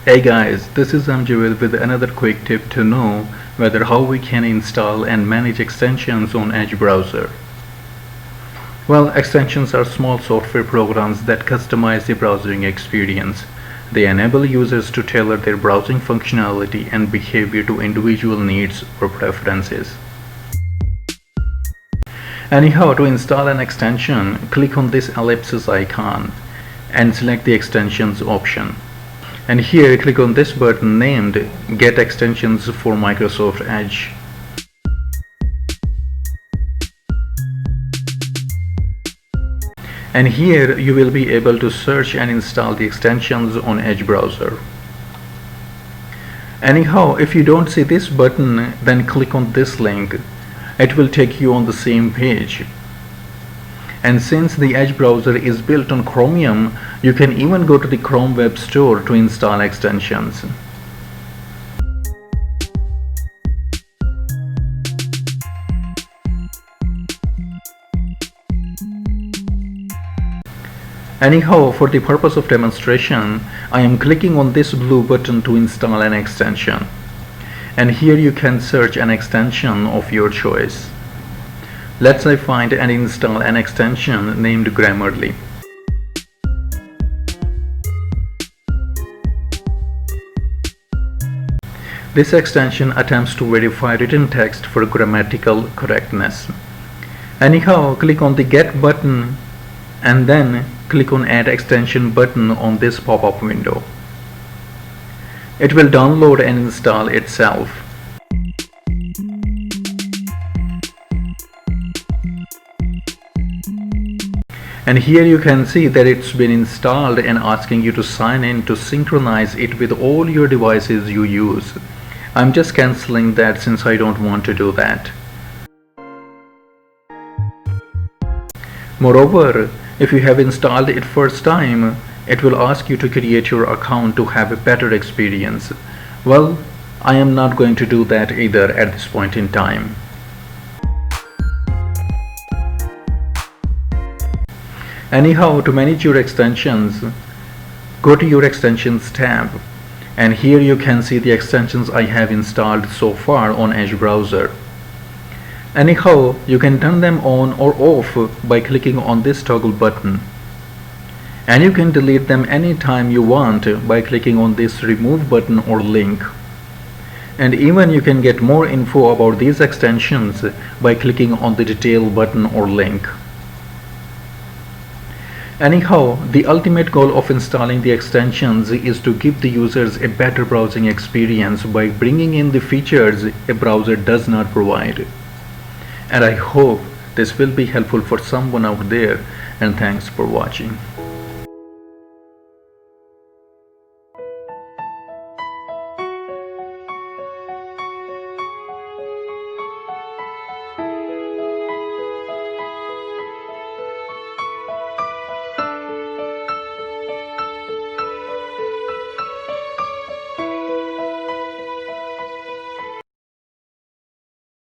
Hey guys, this is Amjad with another quick tip to know whether how we can install and manage extensions on Edge browser. Well, extensions are small software programs that customize the browsing experience. They enable users to tailor their browsing functionality and behavior to individual needs or preferences. Anyhow, to install an extension, click on this ellipsis icon and select the extensions option. And here click on this button named Get Extensions for Microsoft Edge. And here you will be able to search and install the extensions on Edge browser. Anyhow, if you don't see this button, then click on this link. It will take you on the same page. And since the Edge browser is built on Chromium, you can even go to the Chrome Web Store to install extensions. Anyhow, for the purpose of demonstration, I am clicking on this blue button to install an extension. And here you can search an extension of your choice. Let's say find and install an extension named Grammarly. This extension attempts to verify written text for grammatical correctness. Anyhow, click on the Get button and then click on Add Extension button on this pop-up window. It will download and install itself. And here you can see that it's been installed and asking you to sign in to synchronize it with all your devices you use. I'm just cancelling that since I don't want to do that. Moreover, if you have installed it first time, it will ask you to create your account to have a better experience. Well, I am not going to do that either at this point in time. Anyhow, to manage your extensions, go to your extensions tab, and here you can see the extensions I have installed so far on Edge browser. Anyhow, you can turn them on or off by clicking on this toggle button. And you can delete them anytime you want by clicking on this remove button or link. And even you can get more info about these extensions by clicking on the detail button or link. Anyhow, the ultimate goal of installing the extensions is to give the users a better browsing experience by bringing in the features a browser does not provide. And I hope this will be helpful for someone out there, and thanks for watching.